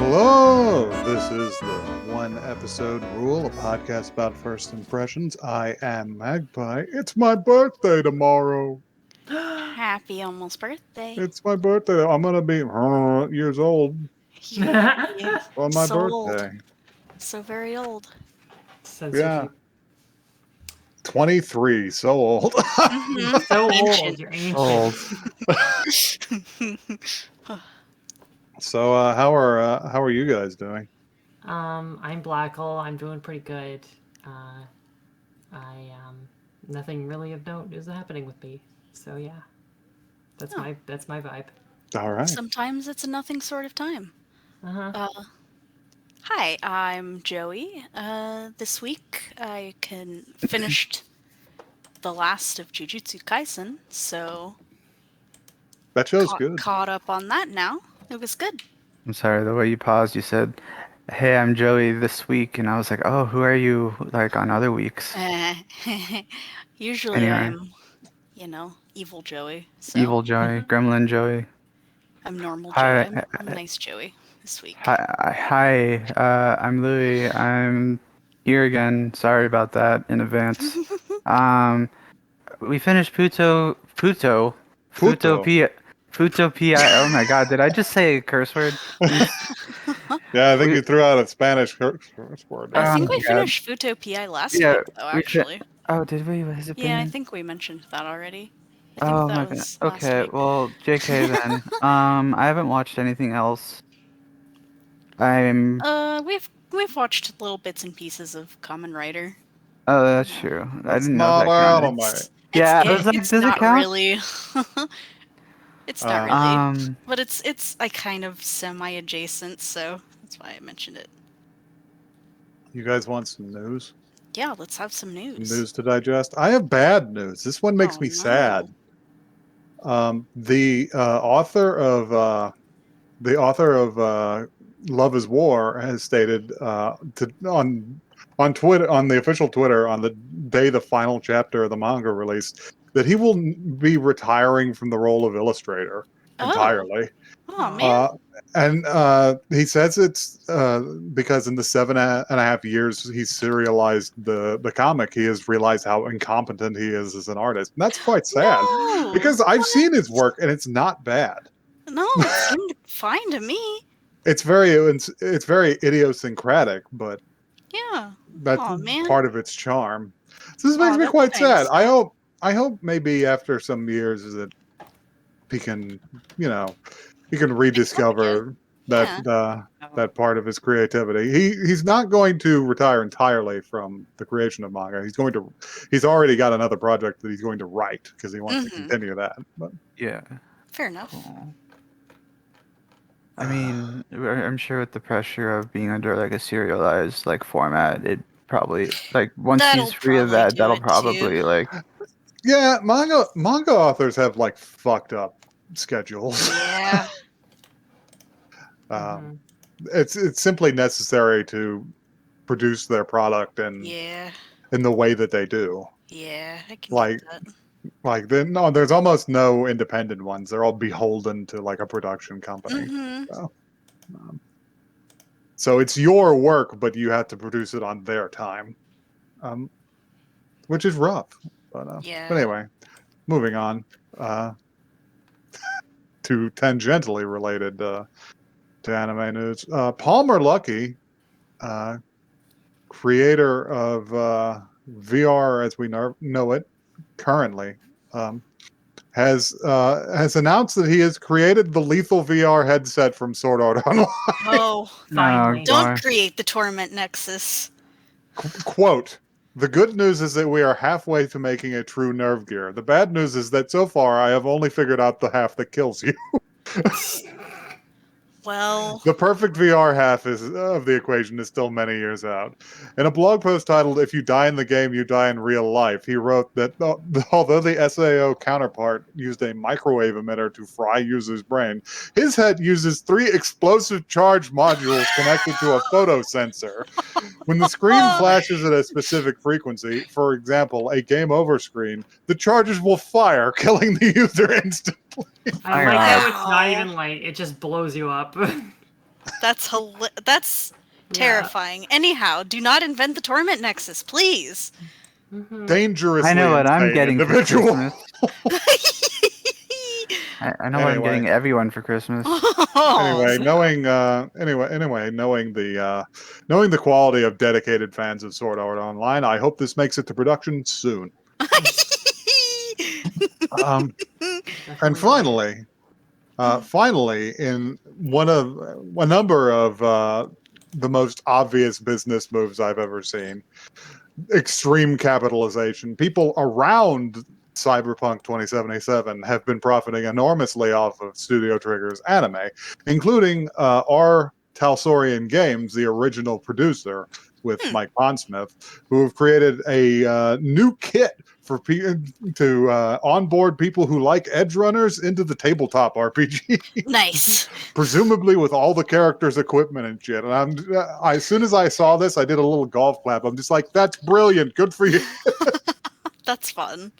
Hello, this is the One Episode Rule, a podcast about first impressions. I am Magpie. It's my birthday tomorrow. Happy almost birthday. It's my birthday. I'm going to be years old You on my so old. birthday. So very old. Yeah, 23, so old. Mm-hmm. So Ancient. old, you're ancient. Old. So, how are you guys doing? I'm Blackle. I'm doing pretty good. Nothing really of note is happening with me. So yeah, that's Oh. my vibe. All right. Sometimes it's a nothing sort of time. Uh-huh. Hi, I'm Joey. This week I finished the last of Jujutsu Kaisen, so That show's good. caught up on that now. It was good. I'm sorry, the way you paused, you said, "Hey, I'm Joey this week," and I was like, "Oh, who are you?" Like on other weeks. Usually Anyway. I'm, evil Joey. So Evil Joey, Gremlin Joey. I'm normal Hi, Joey. I'm nice Joey this week. Hi. I'm Louis. I'm here again. Sorry about that in advance. We finished Futopia. Oh my God, did I just say a curse word? Yeah, I think you threw out a Spanish curse word. I think we God. finished Futopia last week, though, we fi- actually. Oh, did we? Has it been? Yeah, I think we mentioned that already. I think Oh that my God. was last Okay, week. well, JK then. I haven't watched anything else. I'm. We've watched little bits and pieces of Kamen Rider. Oh, that's true. I That's didn't know not that counted. anime. Yeah, It's does it not count? really. It's not really. But it's like kind of semi-adjacent, so that's why I mentioned it. You guys want some news? Yeah, let's have some news. News to digest. I have bad news. This one makes Oh, me no. sad. The author of Love Is War has stated on Twitter, on the official Twitter, on the day the final chapter of the manga released, that he will be retiring from the role of illustrator entirely. Oh man. And he says it's because in the 7.5 years he's serialized the comic, he has realized how incompetent he is as an artist. And that's quite sad, No, because I've what? seen his work and it's not bad. No, it seemed fine to me. It's very idiosyncratic, but Yeah. that's Aw, man. part of its charm. So this makes me That's quite kinda sad. I sad. hope maybe after some years that he can, rediscover Yeah. that part of his creativity. He's not going to retire entirely from the creation of manga. He's already got another project that he's going to write because he wants to continue that. But Yeah. Fair enough. Cool. I mean, I'm sure with the pressure of being under like a serialized like format, it probably like once That'll he's free of probably that, do that'll it, probably too. like yeah, manga authors have like fucked up schedules. Yeah. It's simply necessary to produce their product in the way that they do. Yeah, I can Like, get that. there's almost no independent ones. They're all beholden to like a production company. So it's your work, but you have to produce it on their time, which is rough. But anyway, moving on to tangentially related to anime news. Palmer Luckey, creator of VR as we know it currently, has announced that he has created the lethal VR headset from Sword Art Online. Oh, Finally. don't create the Torment Nexus. Quote, "The good news is that we are halfway to making a true nerve gear. The bad news is that so far I have only figured out the half that kills you." Well, The perfect VR half of the equation is still many years out. In a blog post titled "If You Die in the Game, You Die in Real Life," he wrote that although the SAO counterpart used a microwave emitter to fry users' brain, his head uses 3 explosive charge modules connected to a photo sensor. When the screen flashes at a specific frequency, for example, a game over screen, the charges will fire, killing the user instantly. I like how it's not even light, it just blows you up. That's terrifying. Anyhow, do not invent the torment nexus, please. Dangerously I know what I'm insane getting for individual. Christmas. I know what I'm Anyway. getting everyone for Christmas. Anyway, knowing the quality of dedicated fans of Sword Art Online, I hope this makes it to production soon. And finally, in a number of the most obvious business moves I've ever seen, extreme capitalization. People around Cyberpunk 2077 have been profiting enormously off of Studio Trigger's anime, including our Talsorian Games, the original producer, with Mike Pondsmith, who have created a new kit for to onboard people who like edge runners into the tabletop RPG. Nice. Presumably with all the characters' equipment and shit. And as soon as I saw this, I did a little golf clap. I'm just like, that's brilliant. Good for you. That's fun.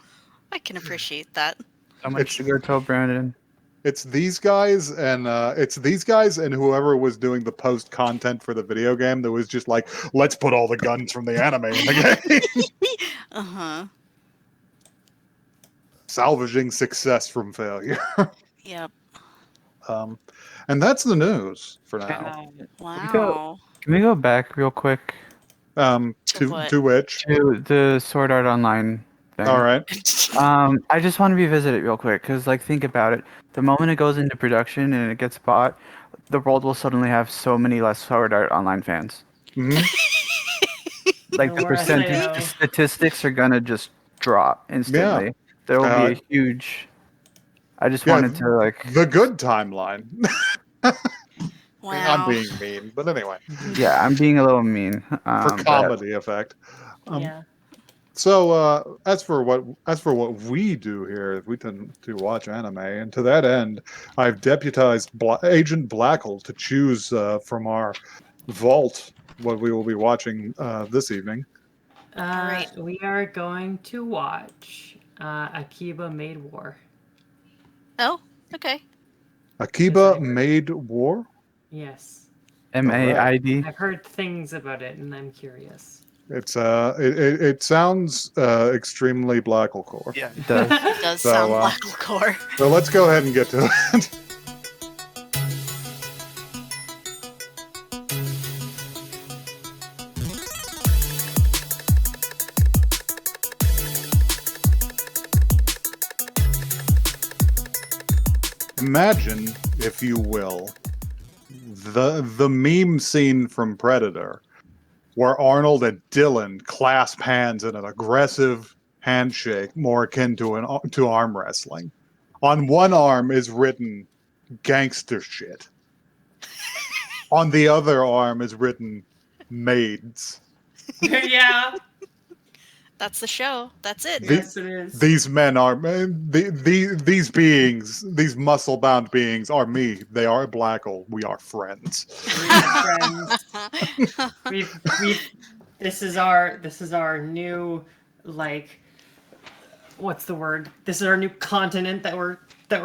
I can appreciate that. How much to go tell Brandon? It's these guys and whoever was doing the post content for the video game that was just like, let's put all the guns from the anime in the game. Salvaging success from failure. Yep. And that's the news for now. Wow. Can we go back real quick? To which? To the Sword Art Online thing. All right. I just want to revisit it real quick because, like, think about it. The moment it goes into production and it gets bought, the world will suddenly have so many less Sword Art Online fans. Mm-hmm. Like the percentage, the statistics are gonna just drop instantly. Yeah. There will be a huge. I just wanted to like the good timeline. Wow. I'm being mean, but anyway. Yeah, I'm being a little mean for comedy effect. Yeah. So as for what we do here, we tend to watch anime, and to that end, I've deputized Agent Blackle to choose from our vault what we will be watching this evening. Right. We are going to watch Akiba Maid War. Oh, okay. Akiba Maid War? Yes. MAID. I've heard things about it, and I'm curious. It's it sounds extremely Blacklecore. Yeah, it does. It does sound Blacklecore. So let's go ahead and get to it. Imagine, if you will, the meme scene from Predator, where Arnold and Dylan clasp hands in an aggressive handshake, more akin to arm wrestling. On one arm is written "gangster shit." On the other arm is written "maids." Yeah. That's the show. That's it. Yes, it is. These men are these beings, these muscle-bound beings are me. They are Blackle. We are friends. We are friends. This is our new, like, what's the word? This is our new continent that we're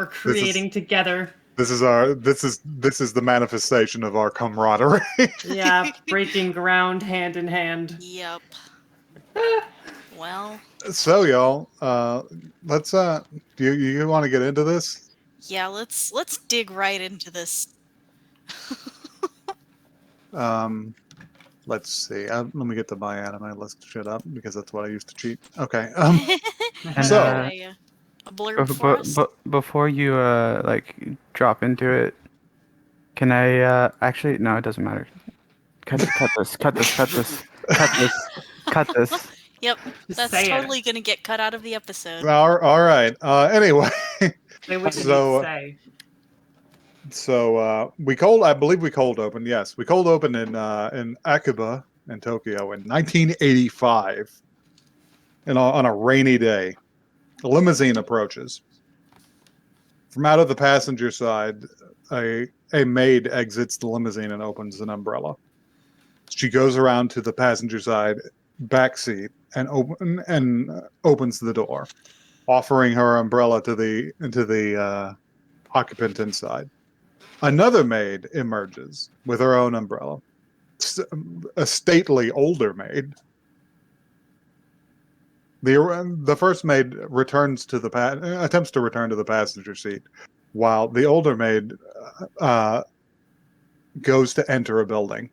creating together. This is the manifestation of our camaraderie. Yeah, breaking ground hand in hand. Yep. Well. So y'all, let's do you want to get into this? Yeah, let's dig right into this. Let's see. Let me get to my anime list shit up because that's what I used to cheat. Okay. So a blurb for us? Before you like drop into it, can I actually no, it doesn't matter. Cut this. Yep, that's totally gonna get cut out of the episode. All right. Anyway, so I believe we cold opened. Yes, we cold opened in Akiba in Tokyo in 1985, and on a rainy day, a limousine approaches. From out of the passenger side, a maid exits the limousine and opens an umbrella. She goes around to the passenger side back seat and opens the door, offering her umbrella to the occupant inside. Another maid emerges with her own umbrella. A stately older maid. The first maid attempts to return to the passenger seat, while the older maid goes to enter a building.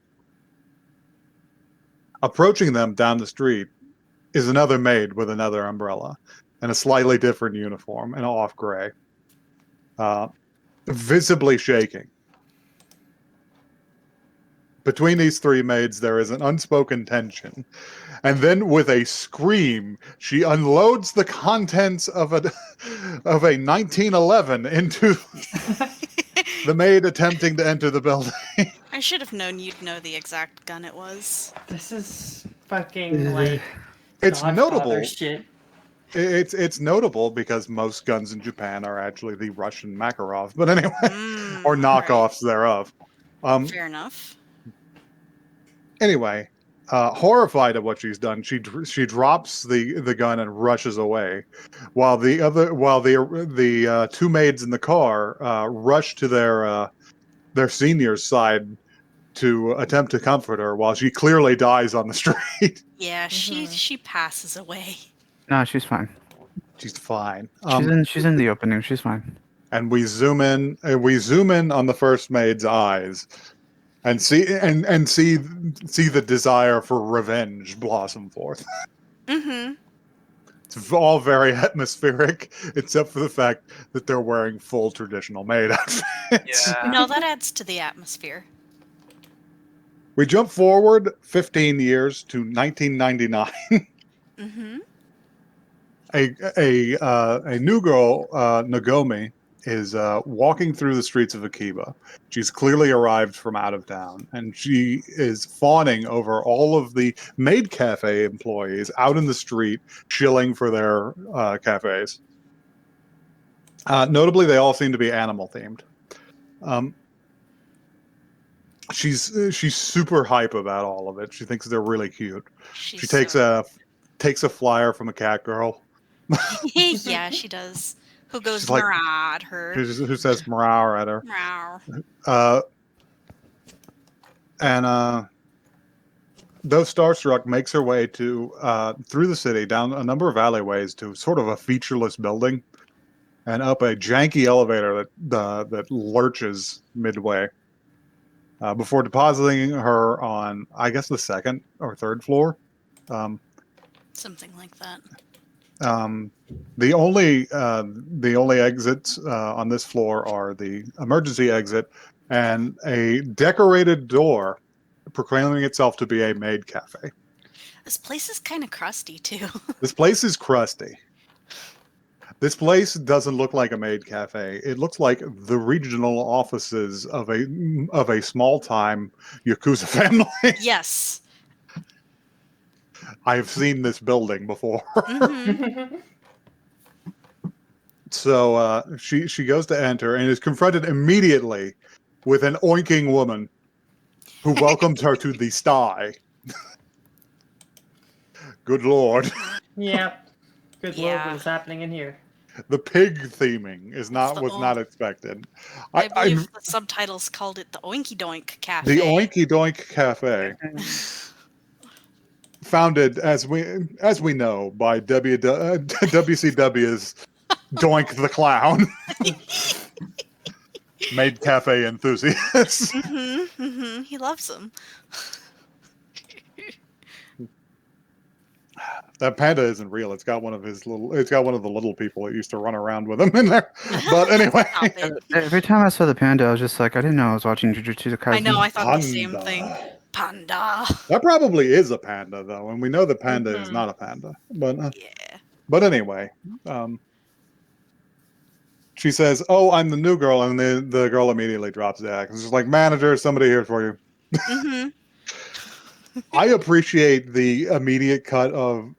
Approaching them down the street is another maid with another umbrella and a slightly different uniform, an off gray, visibly shaking. Between these three maids, there is an unspoken tension. And then, with a scream, she unloads the contents of a 1911 into the maid attempting to enter the building. I should have known you'd know the exact gun it was. This is fucking like It's Godfather notable. shit. It's notable because most guns in Japan are actually the Russian Makarov, but anyway, or knockoffs thereof. Fair enough. Anyway, horrified at what she's done, she drops the gun and rushes away, while the two maids in the car rush to their senior's side to attempt to comfort her, while she clearly dies on the street. Yeah, she passes away. No, she's fine. She's fine. She's in the opening. She's fine. And we zoom in on the first maid's eyes, and see the desire for revenge blossom forth. Mm-hmm. It's all very atmospheric, except for the fact that they're wearing full traditional maid outfits. Yeah. No, that adds to the atmosphere. We jump forward 15 years to 1999. Mm-hmm. A new girl, Nagomi, is walking through the streets of Akiba. She's clearly arrived from out of town, and she is fawning over all of the maid cafe employees out in the street, shilling for their cafes. Notably, they all seem to be animal themed. She's super hype about all of it. She thinks they're really cute. She takes a flyer from a cat girl. Yeah, she does. Who goes She's like- "Meow" at her? Who says "meow" at her. Meow. Though starstruck, makes her way to through the city, down a number of alleyways to sort of a featureless building, and up a janky elevator that lurches midway, before depositing her on, I guess, the second or third floor. Something like that. The only exits on this floor are the emergency exit and a decorated door proclaiming itself to be a maid cafe. This place is kind of crusty too. This place is crusty. This place doesn't look like a maid cafe. It looks like the regional offices of a small-time Yakuza family. Yes. I've seen this building before. Mm-hmm. So she goes to enter and is confronted immediately with an oinking woman who welcomes her to the sty. Good Lord. Yep. Good Lord, Yeah. what is happening in here? The pig theming was not expected. I believe the subtitles called it the Oinky Doink Cafe. The Oinky Doink Cafe, founded as we know by WCW's Doink the Clown, maid cafe enthusiasts. Mm-hmm, mm-hmm. He loves them. That panda isn't real. It's got one of the little people that used to run around with him in there. But anyway, Stop it. Every time I saw the panda, I was just like, I didn't know I was watching Jujutsu Kaisen. I know, I thought the same Panda. thing. Panda. That probably is a panda, though, and we know the panda is not a panda. But Yeah. But anyway, she says, "Oh, I'm the new girl," and the girl immediately drops the act. It's just like, "Manager, somebody here for you." Mm-hmm. I appreciate the immediate cutoff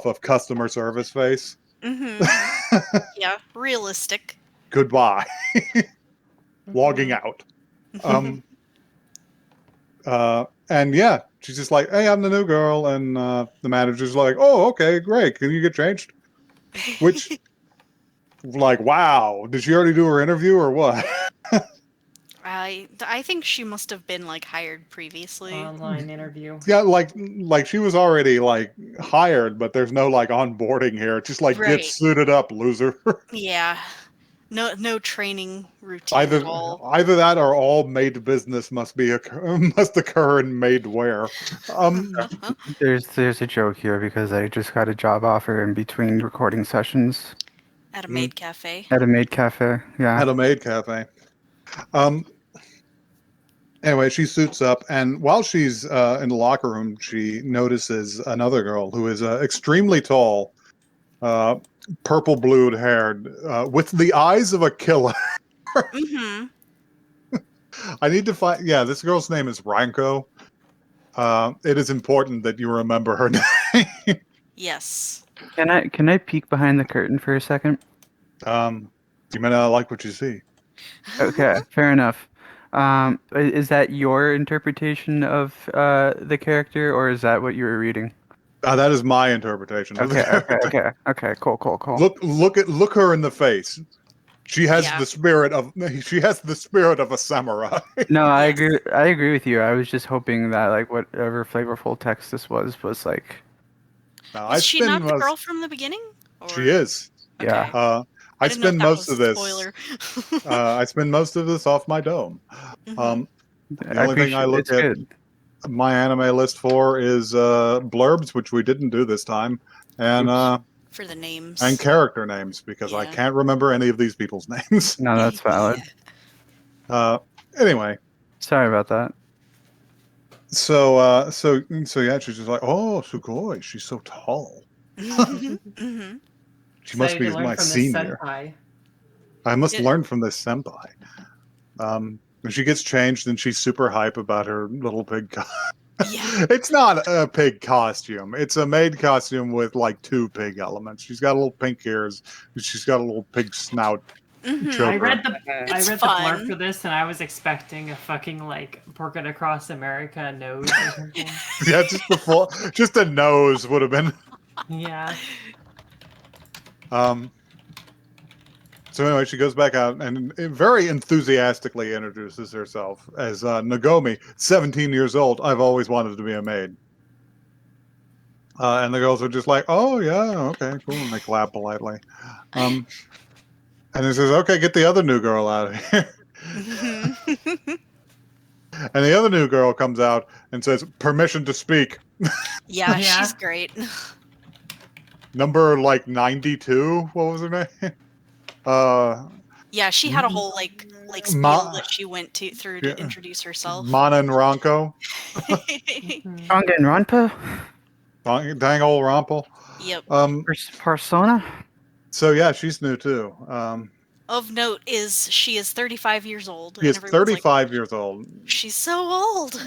of customer service face. Mm-hmm. Yeah, realistic. Goodbye. Logging out. And yeah, she's just like, "Hey, I'm the new girl," and the manager's like, "Oh, okay, great. Can you get changed?" Which like, wow, did she already do her interview or what? I think she must have been like hired previously. Online interview. Yeah, like she was already like hired, but there's no like onboarding here. It's just like get Right. suited up, loser. Yeah. No training routine at all. Either that or all maid business must occur in maid wear. There's a joke here because I just got a job offer in between recording sessions At a maid cafe. at a maid cafe. Yeah. At a maid cafe. Anyway, she suits up, and while she's in the locker room, she notices another girl who is extremely tall, purple-blued haired, with the eyes of a killer. Mm-hmm. I need to find. Yeah, this girl's name is Ranko. It is important that you remember her name. Yes. Can I peek behind the curtain for a second? You may not like what you see. Okay, fair enough. Is that your interpretation of the character, or is that what you were reading? That is my interpretation. Of the Okay, character. okay. Cool. Look her in the face. She has Yeah. the spirit of a samurai. No, I Yes. agree. I agree with you. I was just hoping that like whatever flavorful text this was like, Now, Was she not the girl from the beginning? She is. yeah. Okay. I I didn't know spend if that most was of a this. spoiler. I spend most of this off my dome. Mhm. The only thing I look it's at good. my anime list for is blurbs, which we didn't do this time, and Oops. For the names. character names because I Yeah. can't remember any of these people's names. No, that's valid. Anyway, Sorry about that. so yeah, she's just like, oh, Sugoi, she's so tall. Mm-hmm. She must be my senior. Senpai. I must Yeah. learn from this senpai. When she gets changed, and she's super hype about her little pig. Yeah. It's not a pig costume. It's a maid costume with like 2 pig elements. She's got a little pink ears. She's got a little pig snout. Mhm. Choker. I read the It's the fun. blurb for this, and I was expecting a fucking like Porking Across America nose or something. Yeah, just a nose would have been. Yeah. So anyway, she goes back out and very enthusiastically introduces herself as Nagomi, 17 years old. I've always wanted to be a maid. And the girls are just like, oh, yeah, okay, cool. And they clap politely. And he says, okay, get the other new girl out of here. Mhm. And the other new girl comes out and says, permission to speak. Yeah, Yeah. she's great. Number like 92. What was her name? Yeah, she had a whole like spiel that she went through to introduce herself. Mannen Ranko. Ranpa? Dang old Rompel. Yep. Persona? So yeah, she's new too. Of note is she is 35 years old. She is and everyone's 35 years old. She's so old.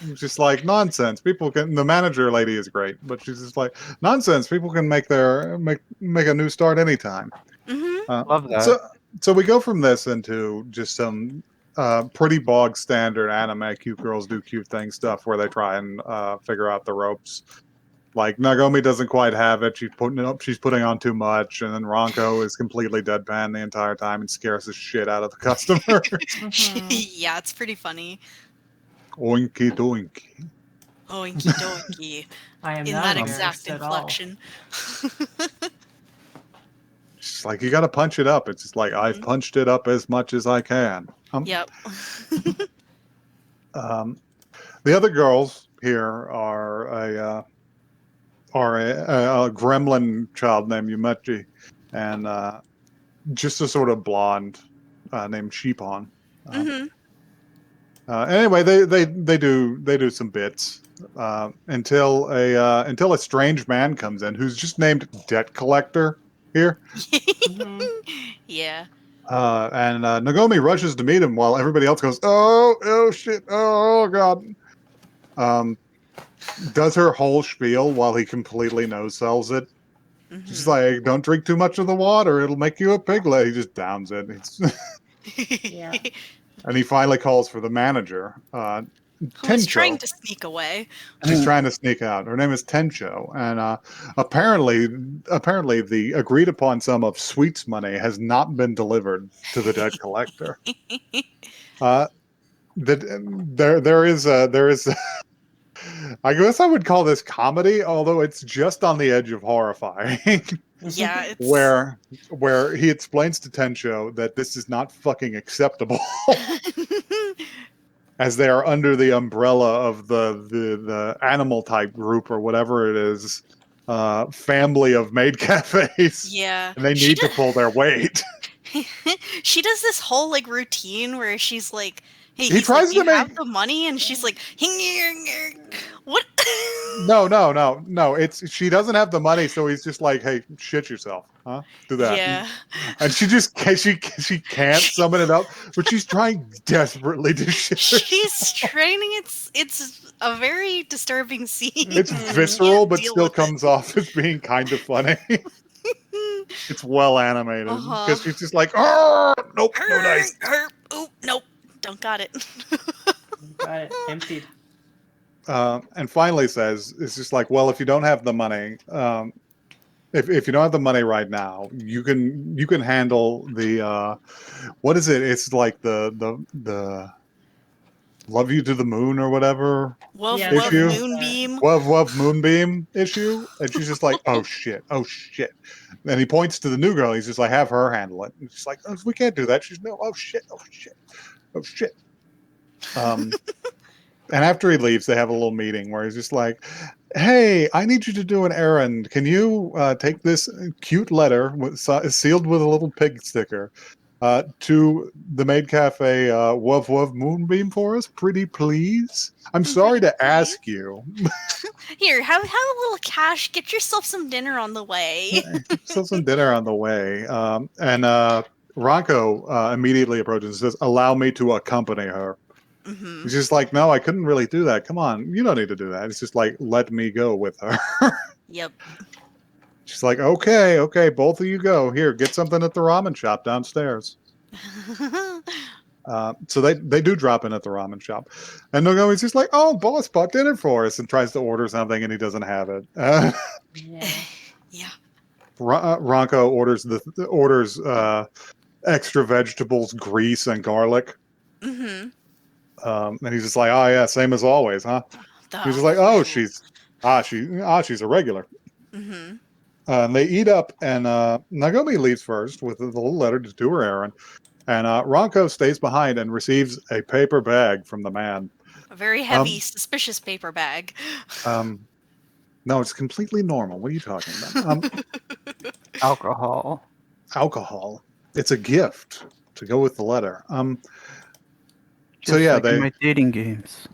It's just like nonsense. People can. The manager lady is great, but she's just like nonsense. People can make a new start anytime. Mm-hmm. Love that. So we go from this into just some pretty bog standard anime cute girls do cute things stuff where they try and figure out the ropes. Like Nagomi doesn't quite have it. She's putting on too much, and then Ranko is completely deadpan the entire time and scares the shit out of the customer. Yeah, it's pretty funny. Oinky doinky. Oinky doinky. I am In not that embarrassed exact at all. inflection. It's like you got to punch it up. It's just like I've punched it up as much as I can. Yep. The other girls here are a gremlin child named Yumechi, and just a sort of blonde named Sheepon. Mm-hmm. Anyway, they do some bits until a strange man comes in who's just named Debt Collector here. Yeah. And Nagomi rushes to meet him while everybody else goes, oh shit, oh god. Does her whole spiel while he completely no-sells it. Mm-hmm. She's like, don't drink too much of the water, it'll make you a piglet. He just downs it. Yeah. And he finally calls for the manager. Who's trying Tencho. to sneak away. She's trying to sneak out. Her name is Tencho, and apparently the agreed upon sum of sweets money has not been delivered to the debt collector. There is I guess I would call this comedy, although it's just on the edge of horrifying. Yeah, it's where he explains to Tencho that this is not fucking acceptable, as they are under the umbrella of the animal type group or whatever it is, family of maid cafes. Yeah. And they need to pull their weight. She does this whole like routine where she's like, "Hey, He tries like, to you have make- the money," and she's like, "What?" No. It's she doesn't have the money, so he's just like, "Hey, shit yourself, huh? Do that." Yeah. And she can't summon it up, but she's trying desperately to shit herself. She's training. It's a very disturbing scene. It's visceral, but still comes off as being kind of funny. It's well animated because she's just like, "Oh, nope, no dice." Oop, nope, don't got it. Got it. Emptied. And finally says, "It's just like, well, if you don't have the money, if you don't have the money right now, you can handle the what is it? It's like the love you to the moon or whatever Woof, Yeah, woof, issue. moonbeam. Woof moonbeam issue." And she's just like, oh shit. And he points to the new girl. He's just like, have her handle it. And she's like, oh, we can't do that. She's no, oh shit. And after he leaves, they have a little meeting where he's just like, hey, I need you to do an errand. Can you take this cute letter sealed with a little pig sticker to the Maid Cafe Woof Moonbeam for us? Pretty please? I'm sorry to ask you. Here, have a little cash. Get yourself some dinner on the way. Some dinner on the way. And Ranko immediately approaches and says, allow me to accompany her. Mm-hmm. He's just like, no, I couldn't really do that. Come on, you don't need to do that. It's just like, let me go with her. Yep. She's like, okay, both of you go. Here, get something at the ramen shop downstairs. So they do drop in at the ramen shop. And Nogomi's just like, oh, boss bought dinner for us, and tries to order something, and he doesn't have it. Yeah. Ranko orders extra vegetables, grease, and garlic. Mm-hmm. And he's just like, oh yeah, same as always, huh? He's just like, oh, she's a regular. Mm-hmm. And they eat up, and Nagomi leaves first with a little letter to do her errand, and Ranko stays behind and receives a paper bag from the man. A very heavy, suspicious paper bag. No, it's completely normal. What are you talking about? Alcohol. It's a gift to go with the letter. So yeah, like in my dating games.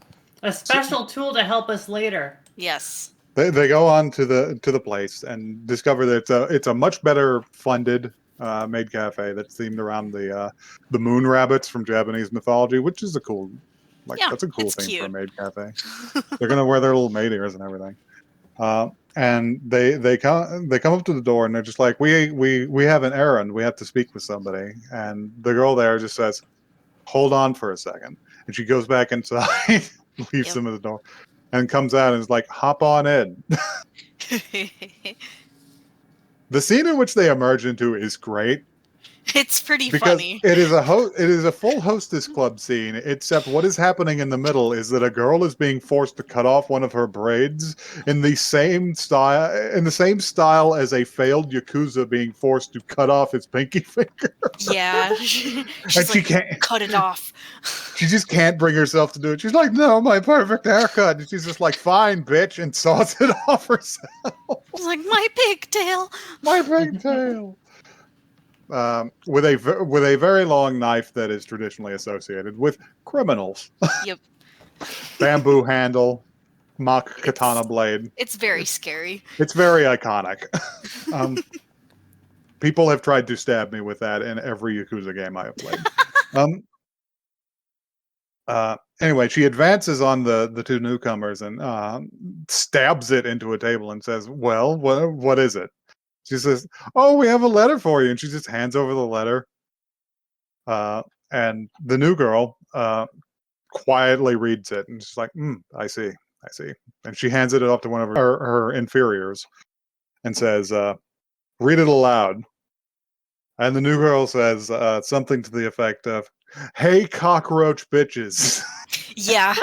A special tool to help us later. Yes. They go on to the place and discover that it's a much better funded maid cafe that's themed around the moon rabbits from Japanese mythology, which is a cool, that's a cool thing cute. for a maid cafe. They're gonna wear their little maid ears and everything. And they come up to the door and they're just like, we have an errand. We have to speak with somebody. And the girl there just says, hold on for a second. And she goes back inside, leaves them at the door, and comes out and is like, hop on in. The scene in which they emerge into is great. It's pretty because funny. It is a full hostess club scene, except what is happening in the middle is that a girl is being forced to cut off one of her braids in the same style as a failed Yakuza being forced to cut off his pinky finger. Yeah. She's she like, can't cut it off. She just can't bring herself to do it. She's like, no, my perfect haircut. And she's just like, fine, bitch, and saws it off herself. She's like, my pigtail. My pigtail. With a very long knife that is traditionally associated with criminals. Yep. Bamboo handle, mock katana blade. It's very scary. It's very iconic. People have tried to stab me with that in every Yakuza game I have played. Anyway, she advances on the two newcomers and stabs it into a table and says, well, what is it? She says, oh, we have a letter for you. And she just hands over the letter. And the new girl quietly reads it, and she's like, I see. And she hands it off to one of her inferiors and says, read it aloud. And the new girl says something to the effect of, hey, cockroach bitches. Yeah.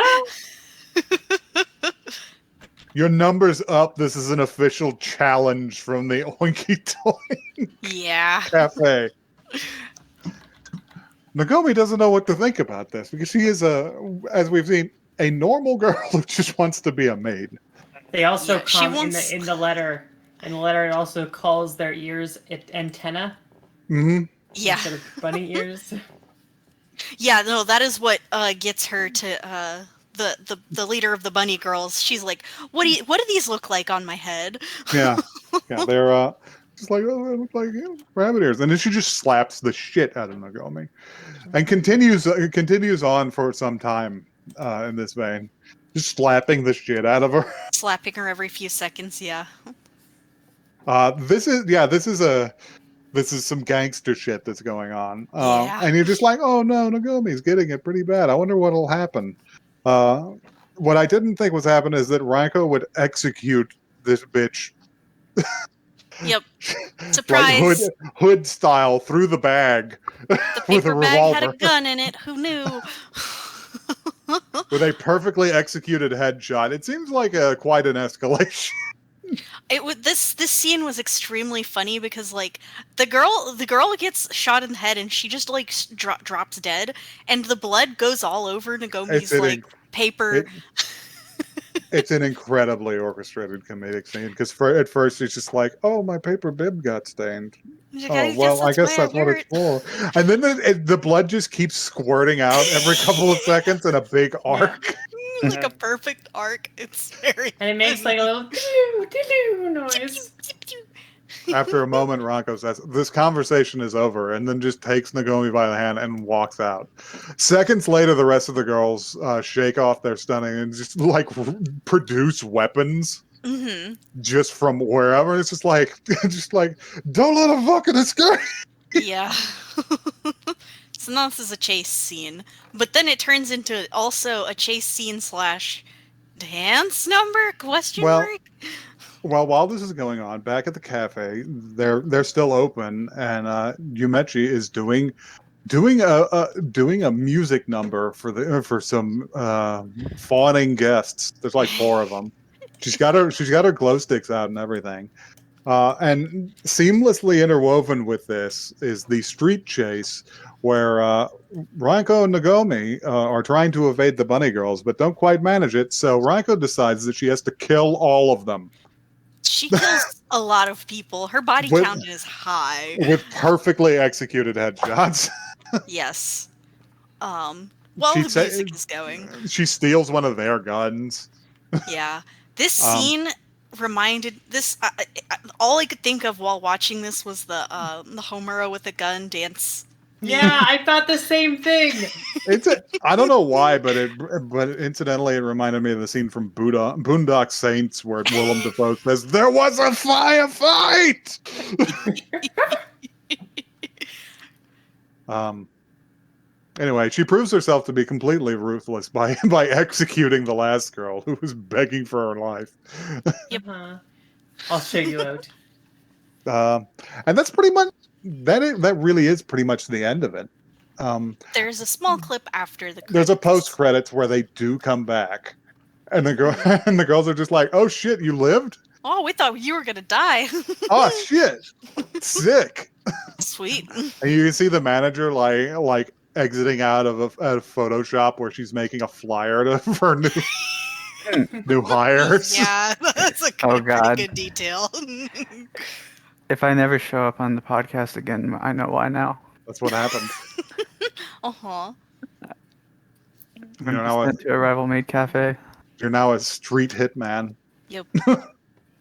Your number's up. This is an official challenge from the Oinky Doink Yeah. Cafe. Nagomi doesn't know what to think about this because she is, as we've seen, a normal girl who just wants to be a maid. They also in the letter. In the letter, it also calls their ears antenna. Mm-hmm. Yeah. Instead of bunny ears. Yeah, no, that is what gets her to the leader of the bunny girls. She's like, what do these look like on my head? Yeah, they're just like, oh, they look like rabbit ears, and then she just slaps the shit out of Nagomi, and continues on for some time in this vein, just slapping the shit out of her. Slapping her every few seconds. Yeah. This is some gangster shit that's going on. Yeah. And you're just like, oh no, Nagomi's getting it pretty bad. I wonder what'll happen. What I didn't think was happening is that Ranko would execute this bitch. Yep. Surprise. Like hood style through the bag The with a paper bag revolver. had a gun in it. Who knew? With a perfectly executed headshot. It seems like quite an escalation. This scene was extremely funny because like the girl gets shot in the head and she just like drops dead, and the blood goes all over Nagomi's paper. It's an incredibly orchestrated comedic scene because at first it's just like, oh, my paper bib got stained. I guess that's what it's for. And then the blood just keeps squirting out every couple of seconds in a big arc. Like a perfect arc. It's very and it makes like a little doo-doo noise. After a moment, Ranko says, this conversation is over, and then just takes Nagomi by the hand and walks out. Seconds later, the rest of the girls shake off their stunning and just like produce weapons just from wherever. It's just like don't let her fucking escape. Yeah. So now this is a chase scene, but then it turns into also a chase scene / dance number? Question mark? Well, while this is going on, back at the cafe, they're still open, and Yumechi is doing a music number for some fawning guests. There's like 4 of them. She's got her glow sticks out and everything. And seamlessly interwoven with this is the street chase where Ranko and Nagomi are trying to evade the bunny girls, but don't quite manage it. So Ranko decides that she has to kill all of them. She kills a lot of people. Her body count is high. With perfectly executed headshots. Yes. While the music is going. She steals one of their guns. Yeah. This scene reminded this. All I could think of while watching this was the Homura with a gun dance. Yeah, I thought the same thing. I don't know why, but incidentally, it reminded me of the scene from Boondock Saints where Willem Dafoe says, "There was a firefight." Anyway, she proves herself to be completely ruthless by executing the last girl who was begging for her life. Yep. I'll show you out. And that's pretty much that really is pretty much the end of it. There's a small clip after the credits. There's a post credits where they do come back, and the girls are just like, "Oh shit, you lived? Oh, we thought you were gonna die." Oh shit, sick. Sweet. And you can see the manager like exiting out of a Photoshop where she's making a flyer for new hires. Yeah, that's a pretty good detail. If I never show up on the podcast again, I know why now. That's what happened. Uh-huh. You're now sent to a rival Maid Cafe. You're now a street hitman. Yep.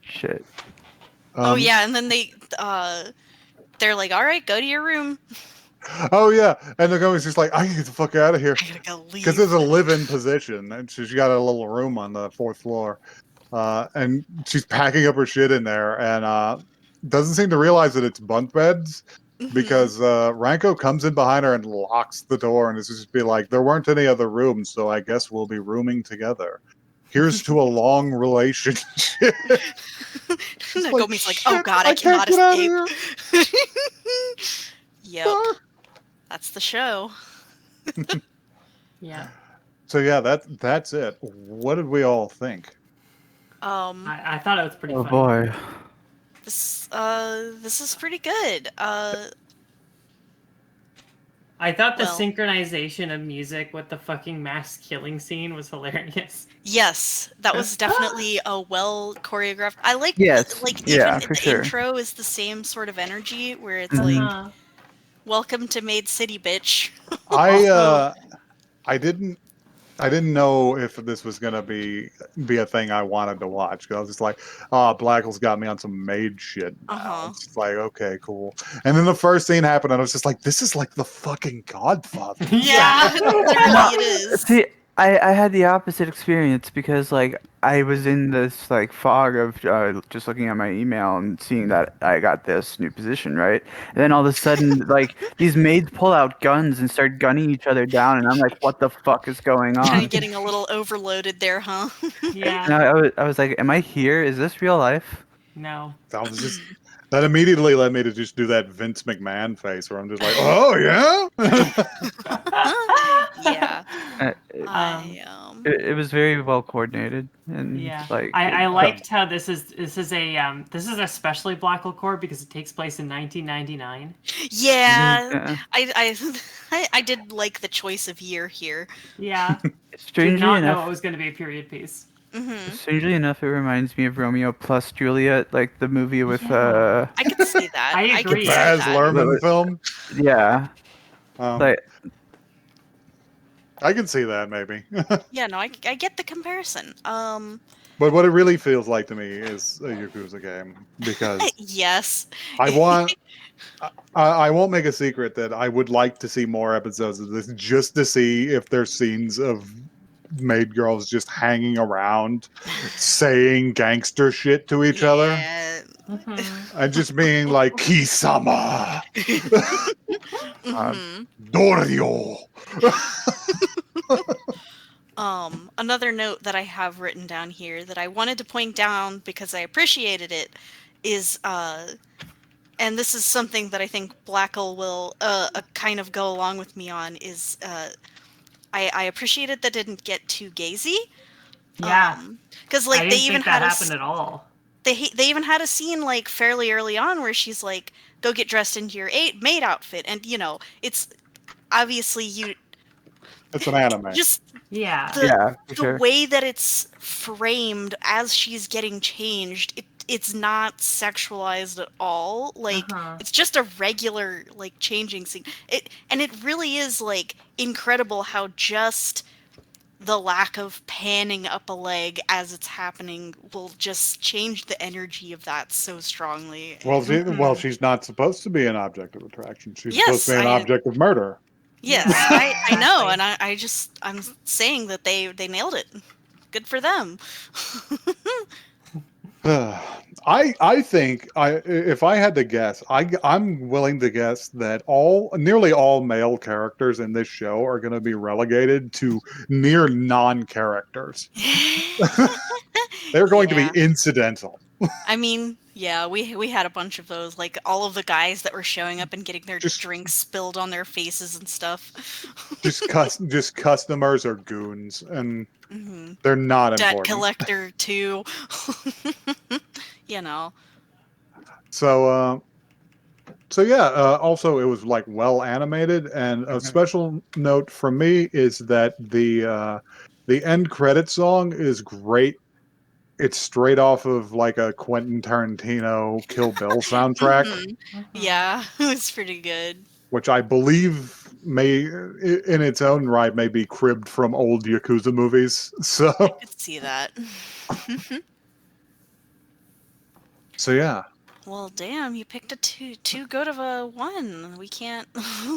Shit. Oh yeah, and then they're like, "All right, go to your room." Oh yeah, and the guy's just like, "I can get the fuck out of here." I gotta go leave. Because there's a live-in position, and she's got a little room on the 4th floor, and she's packing up her shit in there, and doesn't seem to realize that it's bunk beds. because Ranko comes in behind her and locks the door and is just be like, there weren't any other rooms, so I guess we'll be rooming together. Here's to a long relationship. Nagomi's like, oh shit, god, I can't cannot get out of escape. here. Yep, that's the show. Yeah. So yeah, that's it. What did we all think? I thought it was pretty Oh funny. boy. This is pretty good. I thought the Well- synchronization of music with the fucking mass killing scene was hilarious. Yes, that was definitely a well choreographed. I like Yes, like yeah, even for the sure. intro is the same sort of energy where it's Mhm. like, welcome to Maid City, bitch. I didn't know if this was gonna be a thing I wanted to watch. 'Cause I was just like, Blackle's got me on some maid shit now. Uh-huh. It's just like, okay, cool. And then the first scene happened, and I was just like, this is like the fucking Godfather. Yeah, literally it is. See, I had the opposite experience because like I was in this like fog of just looking at my email and seeing that I got this new position, right? And then all of a sudden like these maids pull out guns and start gunning each other down, and I'm like, what the fuck is going Kind on? of getting a little overloaded there, huh? Yeah. And I was like, am I here? Is this real life? No. That immediately led me to just do that Vince McMahon face where I'm just like, oh yeah. Yeah. Uh, it was very well coordinated and Yeah, like I liked how this is especially Black Hole Core because it takes place in 1999. Yeah, yeah. I did like the choice of year here. Yeah, did Strangely not know enough, it was going to be a period piece. strangely enough, it reminds me of Romeo plus Juliet, like the movie with Yeah. I could see that. I could agree. see Baz that. Luhrmann film. yeah, like I can see that maybe. Yeah, no, I get the comparison. But what it really feels like to me is a Yakuza game because Yes. I want. I won't make a secret that I would like to see more episodes of this just to see if there's scenes of maid girls just hanging around saying gangster shit to each other Yeah. and just being like Kisama Mhm. Dorio. Another note that I have written down here that I wanted to point down because I appreciated it is and this is something that I think Blackle will kind of go along with me on is I appreciated that didn't get too gazy. Yeah, because I like didn't they even think had that happened at all. they even had a scene like fairly early on where she's like, go get dressed into your maid outfit, and you know it's obviously It's an anime. just Yeah, the for sure. way that it's framed as she's getting changed, it's not sexualized at all. Like it's just a regular like changing scene. And it really is like incredible how just the lack of panning up a leg as it's happening will just change the energy of that so strongly. Well, she's not supposed to be an object of attraction. She's Yes, supposed to be an object of murder. Yes, I know, and I'm saying that they nailed it. Good for them. I think if I had to guess, I'm willing to guess that nearly all male characters in this show are going to be relegated to near non-characters. They're going to be incidental. I mean, yeah, we had a bunch of those, like all of the guys that were showing up and getting their drinks spilled on their faces and stuff. just customers or goons, and they're not Debt important. collector too. You know. So yeah. Also, it was like well animated, and a special note from me is that the end credit song is great. It's straight off of like a Quentin Tarantino Kill Bill soundtrack, Yeah, it was pretty good. which I believe may, in its own right, may be cribbed from old Yakuza movies. So I could see that. So yeah. Well, damn, you picked a too good of a one. We can't.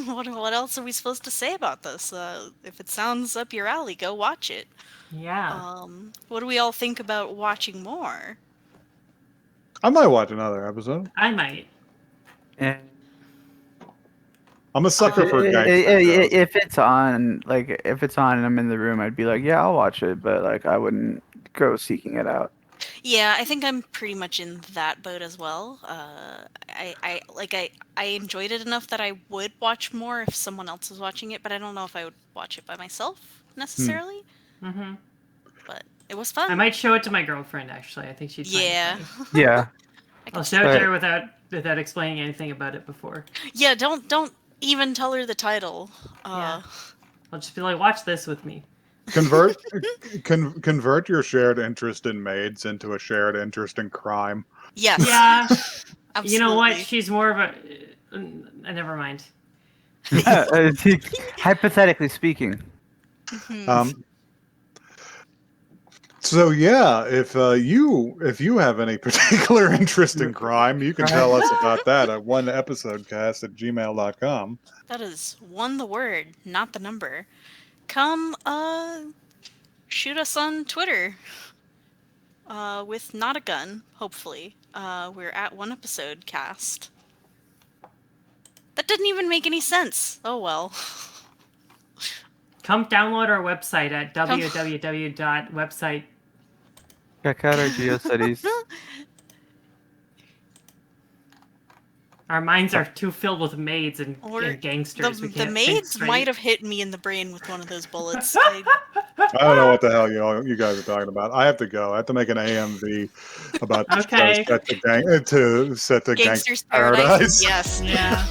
What else are we supposed to say about this? If it sounds up your alley, go watch it. Yeah. What do we all think about watching more? I might watch another episode. I might. And I'm a sucker for I- gangster shows. If it's on, like, if it's on and I'm in the room, I'd be like, yeah, I'll watch it, but like, I wouldn't go seeking it out. Yeah, I think I'm pretty much in that boat as well. I enjoyed it enough that I would watch more if someone else was watching it, but I don't know if I would watch it by myself necessarily. Mm-hmm. But it was fun. I might show it to my girlfriend. Actually, I think she'd find Yeah. it funny. Yeah. I'll show it to her without explaining anything about it before. Yeah, don't even tell her the title. Yeah. I'll just be like, watch this with me. Convert your shared interest in maids into a shared interest in crime. Yes. Yeah. Absolutely. You know what? She's more of a. Never mind. Hypothetically speaking. So yeah, if you have any particular interest in crime, you can tell us about that at oneepisodecast@gmail.com. That is one the word, not the number. Come shoot us on Twitter. With not a gun, hopefully. We're at One Episode Cast. That didn't even make any sense. Oh well. Come download our website at www.website. Check out our GeoCities. Our minds are too filled with maids and gangsters. The we can't maids think straight. might have hit me in the brain with one of those bullets. I don't know what the hell you guys are talking about. I have to go. I have to make an AMV about this show Okay. to set the Gangster's Gangster's Paradise. Yes. Yeah.